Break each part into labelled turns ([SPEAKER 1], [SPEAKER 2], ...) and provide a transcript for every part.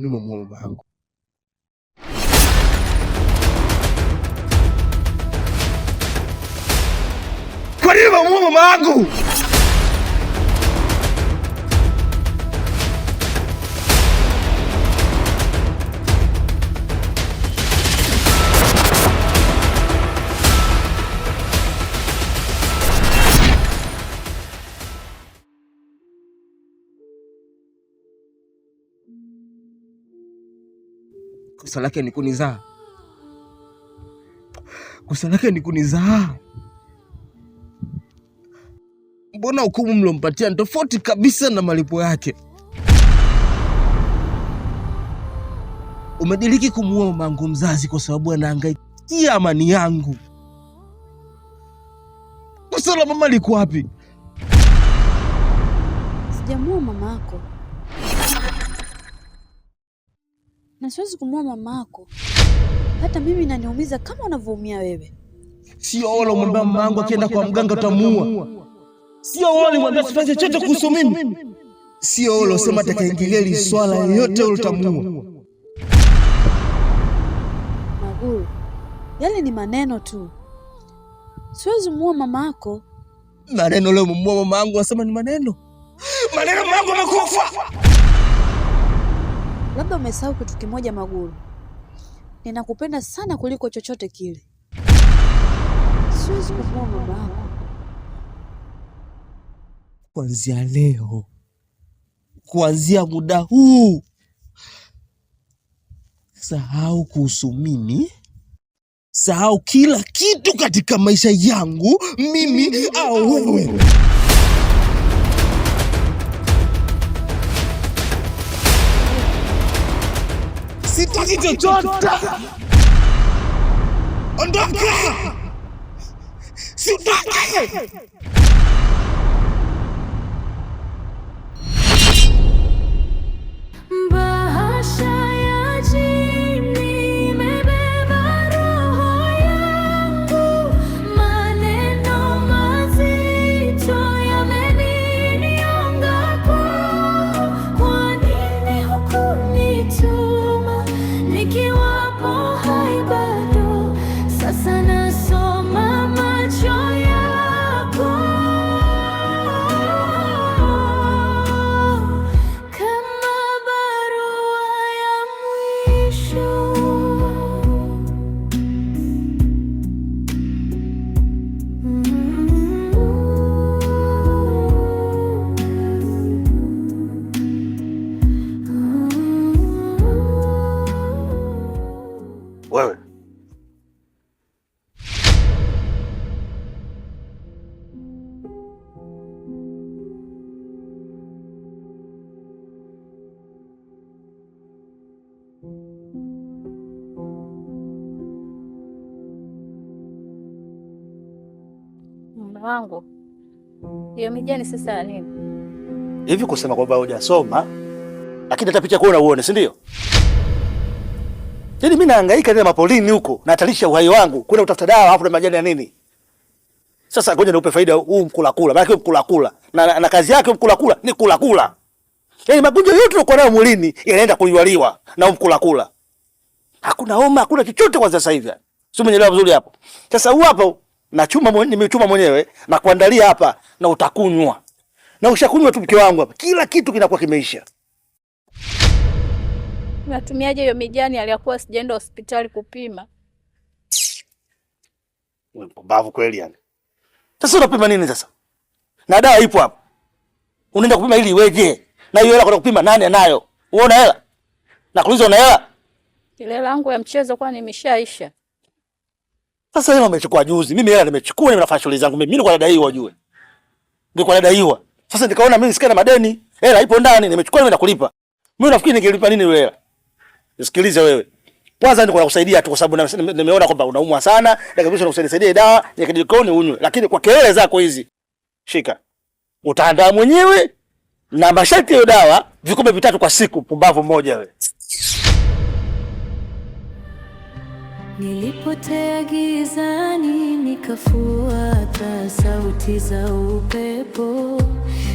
[SPEAKER 1] nini umemuua mama yangu? Kwa nini umemuua mama yangu? Kosa lake ni kunizaa. Kosa lake ni kunizaa. Mbona hukumu mlompatia ni tofauti kabisa na malipo yake? Umediriki kumuua mamangu mzazi kwa sababu anahangaikia amani yangu. Kosa la mama liko wapi?
[SPEAKER 2] Sijamuua mama yako. Na siwezi kumuua mama yako. Hata mimi inaniumiza kama unavyoumia wewe.
[SPEAKER 1] Sio wala umwambia mama yangu akienda kwa mganga utamuua. Sio wala umwambia sifanye chochote kuhusu mimi. Sio wala usema atakaingilia hili swala yote utamuua.
[SPEAKER 2] Maguru, yale ni maneno tu. Siwezi muua mama yako.
[SPEAKER 1] Maneno leo muua mama yangu wasema ni maneno. Maneno mama yangu amekufa.
[SPEAKER 2] Labda umesahau kitu kimoja Maguru. Ninakupenda sana kuliko chochote kile. Siwezi kumuua mama yako.
[SPEAKER 1] Kuanzia leo, kuanzia muda huu, sahau kuhusu mimi. Sahau kila kitu katika maisha yangu, mimi au wewe. Sitaki chochote. Ondoka. Sitaki.
[SPEAKER 3] Wewe
[SPEAKER 4] mume wangu, hiyo mijani sasa ya nini?
[SPEAKER 3] Hivi kusema kwamba hujasoma lakini hata picha kuona uone, si ndio? Yaani mimi nahangaika tena mapolini huko, nahatarisha uhai wangu kwenda kutafuta dawa hapo na majani ya nini? Sasa ngoja niupe faida huu mkula. Maana mkula na kazi yake mkula ni kula. Yaani magonjwa yote uko nayo mwilini yanaenda kuliwaliwa na mkula. Hakuna homa, hakuna chochote kwa sasa hivi. Sio, umeelewa vizuri hapo? Sasa huu hapa nimechuma mwenyewe na kuandalia hapa na utakunywa. Na ushakunywa tu mke wangu hapa. Kila kitu kinakuwa kimeisha.
[SPEAKER 4] Unatumiaje hiyo mijani aliyakuwa sijaenda hospitali kupima?
[SPEAKER 3] Wewe mpumbavu kweli yani. Sasa unapima nini sasa? Na dawa ipo hapo. Unaenda kupima ili iweje? Na hiyo hela kwenda kupima nani anayo? Uona hela? Na kuuliza una hela?
[SPEAKER 4] Ile hela yangu ya mchezo kwa nimeshaisha.
[SPEAKER 3] Sasa hela umechukua juzi. Mimi hela nimechukua, ninafanya shughuli zangu mimi. Mimi nilikuwa nadaiwa ujue. Nilikuwa nadaiwa. Sasa nikaona mimi sikana madeni. Hela ipo ndani, nimechukua nimeenda kulipa. Mimi unafikiri ningelipa nini ile hela? Nisikilize wewe. Kwanza niko nakusaidia tu kwa sababu nimeona kwamba unaumwa sana, nikabisha nakusaidia dawa, nikajikoni unywe. Lakini kwa kelele zako hizi, shika. Utaandaa mwenyewe na masharti ya dawa, vikombe 3 kwa siku, pumbavu mmoja wewe.
[SPEAKER 5] Nilipotea gizani nikafuata sauti za upepo,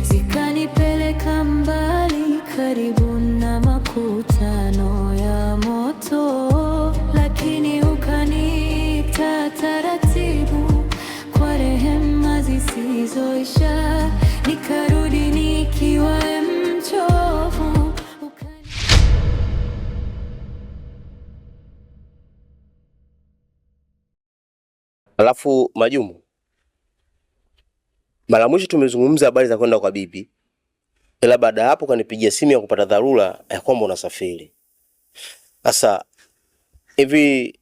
[SPEAKER 5] zikanipeleka mbali karibu na makutano ya moto, lakini ukaniita taratibu kwa rehema zisizoisha, nikarudi nikiwa mchovu.
[SPEAKER 6] Alafu Majumu, mara mwisho tumezungumza habari za kwenda kwa bibi, ila baada ya hapo kanipigia simu ya kupata dharura ya kwamba unasafiri. Sasa hivi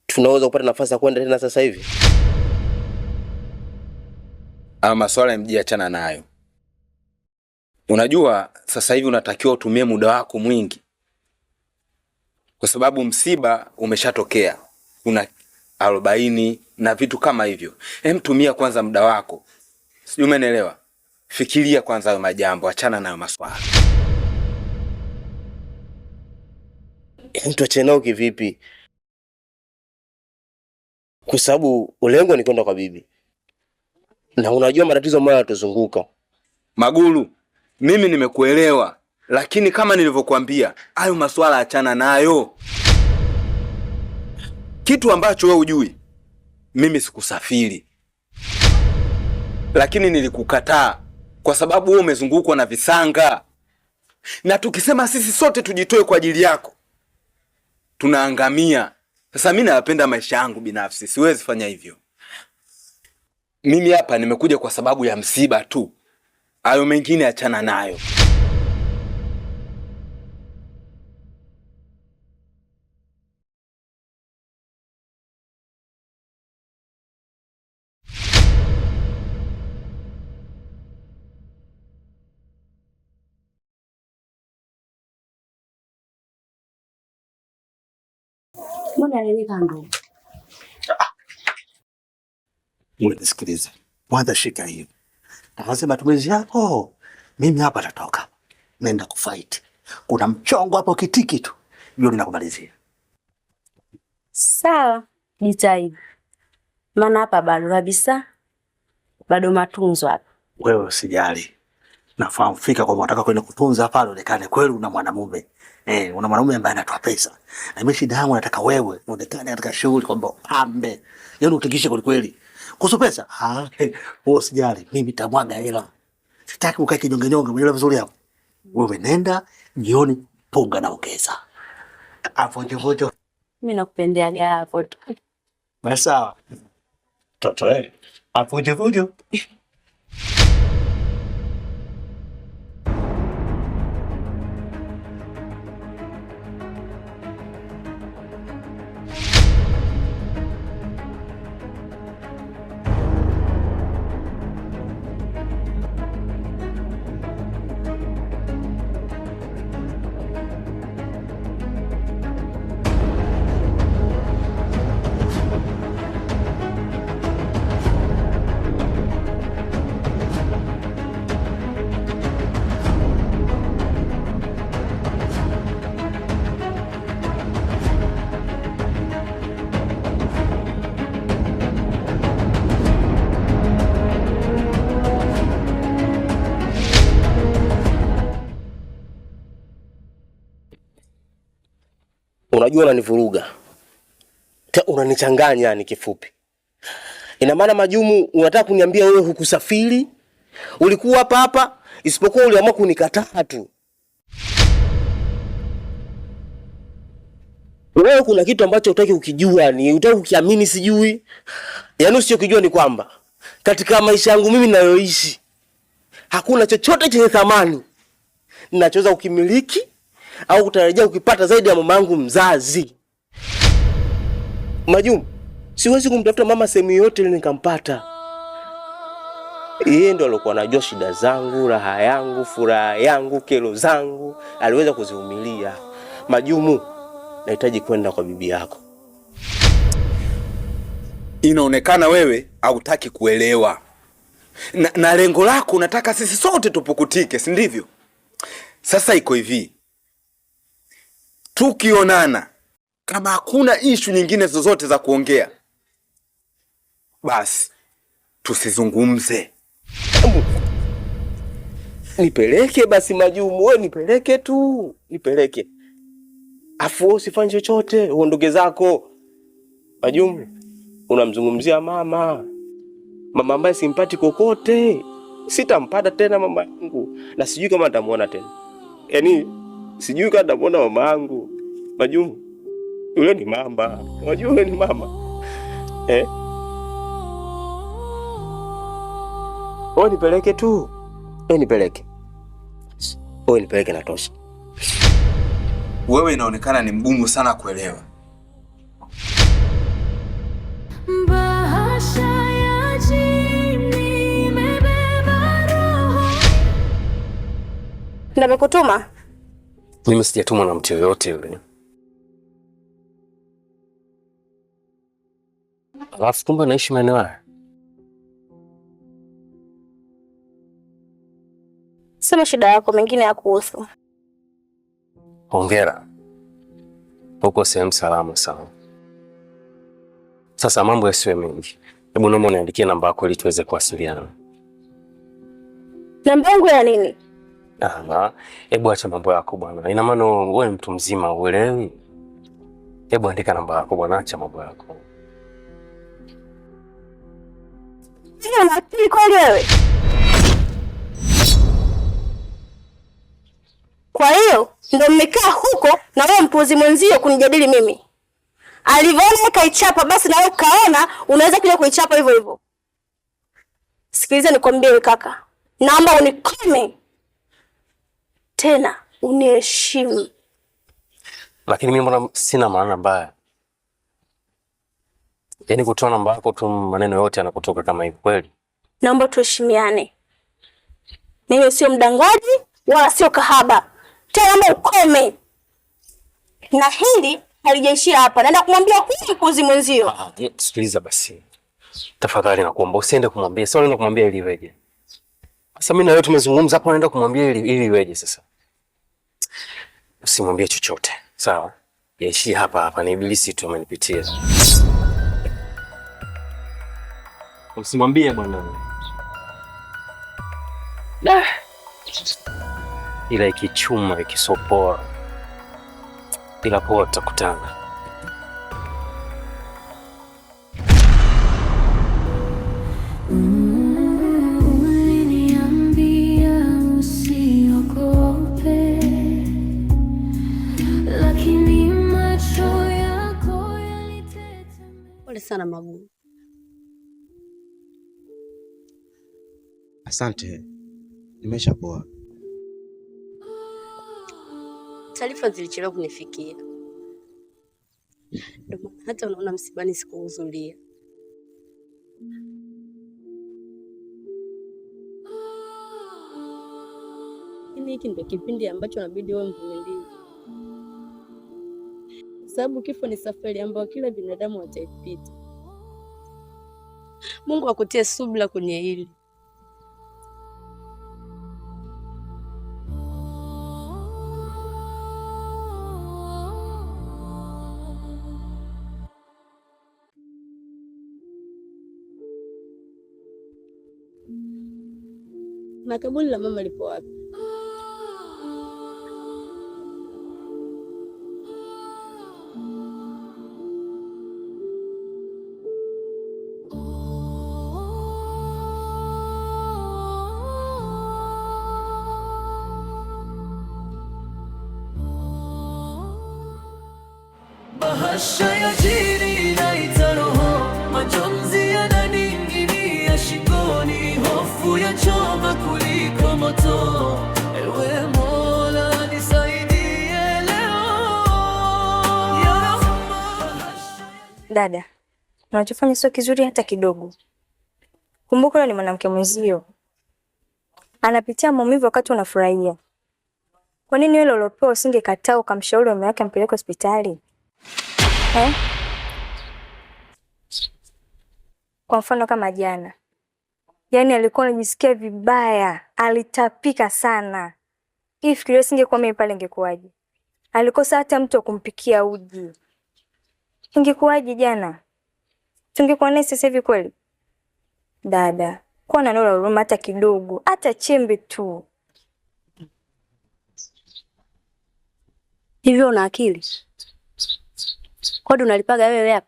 [SPEAKER 6] tunaweza kupata nafasi ya kwenda tena sasa hivi?
[SPEAKER 7] Masuala mjiachana nayo. Unajua sasa hivi unatakiwa utumie muda wako mwingi, kwa sababu msiba umeshatokea. Una 40 na vitu kama hivyo. Tumia kwanza muda wako. Sijui umeelewa? Fikiria kwanza hayo majambo, achana nayo maswala.
[SPEAKER 6] Tuachane nao kivipi? Kwa sababu ulengo ni kwenda kwa bibi. Na unajua matatizo ambayo yanatuzunguka.
[SPEAKER 7] Magulu, mimi nimekuelewa, lakini kama nilivyokuambia, hayo maswala achana nayo. Kitu ambacho wewe hujui, mimi sikusafiri, lakini nilikukataa kwa sababu wewe umezungukwa na visanga, na tukisema sisi sote tujitoe kwa ajili yako tunaangamia. Sasa mimi napenda maisha yangu binafsi, siwezi fanya hivyo. Mimi hapa nimekuja kwa sababu ya msiba tu, hayo mengine achana nayo.
[SPEAKER 8] Mbona nini kando?
[SPEAKER 3] Nisikilize. Kwanza shika hiyo. Tangaza matumizi yako. Mimi hapa natoka. Nenda kufight. Kuna mchongo hapo kitiki tu. Ndio ninakumalizia.
[SPEAKER 8] Sawa, jitahidi. Maana hapa bado kabisa. Bado matunzo hapa.
[SPEAKER 3] Wewe usijali. Nafahamu fika kwa unataka kwenda kutunza hapa onekane kweli una mwanamume. Una mwanamume ambaye anatoa pesa. Na mimi shida yangu nataka wewe uonekane katika shughuli kwamba pambe. Yaani utikishe kweli kweli. Kuhusu pesa? Wewe usijali. Mimi nitamwaga hela. Sitaki ukae kinyonge-nyonge, umeelewa vizuri hapo? Wewe nenda jioni punga na ongeza. Hapo njojo.
[SPEAKER 8] Mimi nakupendea hapo tu.
[SPEAKER 3] Basi sawa. Toto hapo njojo.
[SPEAKER 6] Unajua unanivuruga. Unanichanganya yani kifupi. Ina maana Majumu unataka kuniambia wewe hukusafiri? Ulikuwa hapa hapa isipokuwa uliamua kunikataa tu. Wewe kuna kitu ambacho hutaki ukijua, ni hutaki ukiamini sijui. Yaani usichokijua ni kwamba katika maisha yangu mimi ninayoishi hakuna chochote chenye thamani ninachoweza kukimiliki au kutarajia ukipata zaidi ya mama yangu mzazi. Majumu, siwezi kumtafuta mama sehemu yote ile nikampata. Yeye ndo alikuwa anajua shida zangu, raha yangu, furaha yangu, kero zangu, aliweza kuzivumilia. Majumu, nahitaji kwenda kwa bibi yako.
[SPEAKER 7] Inaonekana wewe hautaki kuelewa. Na lengo lako unataka sisi sote tupukutike, si ndivyo? Sasa iko hivi. Tukionana Kama hakuna issue nyingine zozote za kuongea, basi tusizungumze.
[SPEAKER 6] Nipeleke basi Majumu, wewe nipeleke tu, nipeleke. Afu usifanye chochote, uondoke zako. Majumu, unamzungumzia mama. Mama ambaye simpati kokote. Sitampata tena mama yangu. Na sijui kama nitamuona tena. Yaani sijui kama nitamuona mama yangu. Majumu, yule ni mama. Unajua yule ni mama. Wewe nipeleke tu. Nipeleke. Wewe nipeleke na tosha.
[SPEAKER 7] Wewe inaonekana ni mgumu sana kuelewa.
[SPEAKER 5] Bahasha ya jini imebeba roho.
[SPEAKER 8] Nimekutuma?
[SPEAKER 6] Mimi sijatumwa na mtu yoyote yule. Alafu kumbe naishi maeneo haya.
[SPEAKER 8] Sema shida yako, mengine ya kuhusu.
[SPEAKER 6] Hongera. Uko sehemu salama sana. Sasa mambo yasiwe mengi. Hebu naomba uniandikie namba yako ili tuweze kuwasiliana.
[SPEAKER 8] Namba yangu ya nini?
[SPEAKER 6] Hebu acha mambo yako bwana. Ina maana wewe ni mtu mzima uelewi? Hebu andika namba yako bwana, acha mambo yako.
[SPEAKER 8] Sio nakili kweli wewe? Kwa hiyo ndio mmekaa huko na wewe mpuzi mwenzio kunijadili mimi. Alivyoona kaichapa basi na wewe kaona unaweza kuja kuichapa hivyo hivyo. Sikiliza nikwambie wewe kaka. Naomba unikome. Tena uniheshimu.
[SPEAKER 6] Lakini mimi mbona sina maana mbaya? Yaani kutoa namba yako tu maneno yote yanakutoka kama hivi kweli?
[SPEAKER 8] Naomba tuheshimiane. Mimi sio mdangaji wala sio kahaba. Tena naomba ukome. Na hili halijaishia hapa. Naenda kumwambia huyu mpuzi mwenzio.
[SPEAKER 6] Sikiliza basi. Tafadhali nakuomba usiende kumwambia. Sasa unaenda kumwambia ili iweje? Sasa mimi na wewe tumezungumza hapo, naenda kumwambia ili iweje sasa? Usimwambie chochote. Sawa? Yaishie hapa hapa, ni ibilisi tu amenipitia. Usimwambie bwana. Ila ikichuma ikisopora. Ila poa tutakutana.
[SPEAKER 5] Uliniambia usiogope, lakini macho yako yalitetemeka.
[SPEAKER 8] Pole sana Magu.
[SPEAKER 1] Asante. Nimeshapoa.
[SPEAKER 8] Taarifa zilichelewa kunifikia. Ndio maana hata unaona msibani sikuhudhuria. Hiki ndio kipindi ambacho inabidi wewe mvumilivu. Sababu kifo ni safari ambayo kila binadamu ataipita. Mungu akutie subira kwenye hili. Na kaburi la mama lipo wapi?
[SPEAKER 5] Bahasha ya jini inaita roho, majonzi yananing'inia shingoni, hofu ya choma kuliko moto. Ewe Mola nisaidie leo.
[SPEAKER 9] Dada, unachofanya sio kizuri hata kidogo. Kumbuka yule ni mwanamke mwenzio. Anapitia maumivu wakati unafurahia. Kwa nini wewe ulopewa usingekataa ukamshauri mume wake ampeleke hospitali? Kwa mfano kama jana. Yaani alikuwa anajisikia vibaya, alitapika sana. Ifikirie singekuwa mimi pale ingekuwaje? Alikosa hata mtu wa kumpikia uji. Ingekuwaje jana? Tungekuwa naye sasa hivi kweli? Dada, kuwa na neno la huruma hata kidogo, hata chembe tu.
[SPEAKER 10] Hivyo una akili? Kodi unalipaga wewe hapa?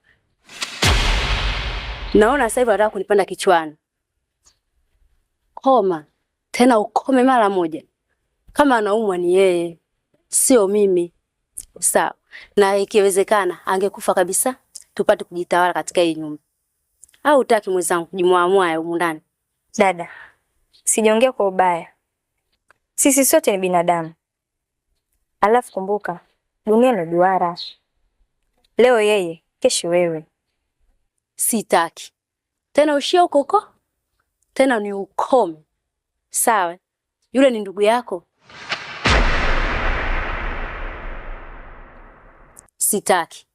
[SPEAKER 10] Naona sasa hivi unataka kunipanda kichwani. Koma. Tena ukome mara moja. Kama anaumwa ni yeye, sio mimi. Sawa. Na ikiwezekana angekufa kabisa, tupate kujitawala katika hii nyumba. Au utaki mwenzangu kujimwamua huko ndani?
[SPEAKER 9] Dada, sijaongea kwa ubaya. Sisi sote ni binadamu. Alafu kumbuka, dunia ni duara. Leo yeye, kesho wewe.
[SPEAKER 10] Sitaki. Tena ushie huko. Tena ni ukome. Sawa. Yule ni ndugu yako. Sitaki.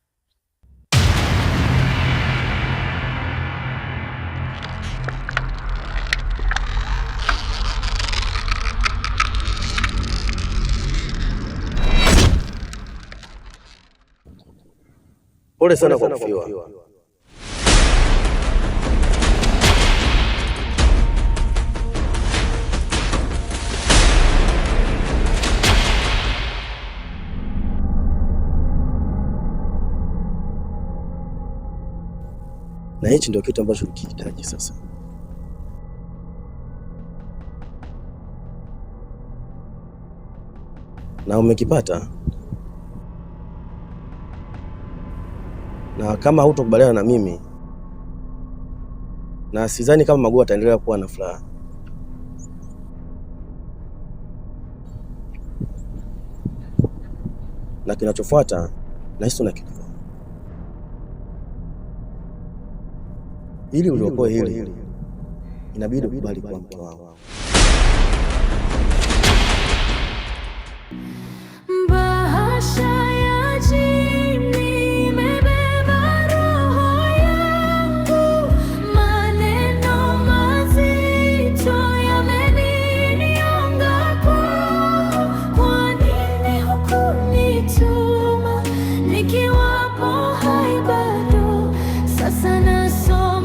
[SPEAKER 6] Pole sana kwa kufiwa. Na hichi ndio kitu ambacho nikihitaji sasa. Na umekipata. Na kama hutokubaliana na mimi, na sidhani kama Maguu ataendelea kuwa na furaha. Na kinachofuata nahisi unakijua. Ili uliokoe hili, inabidi ukubali kuwa mke wangu.
[SPEAKER 5] Nikiwapo hai bado, sasa nasoma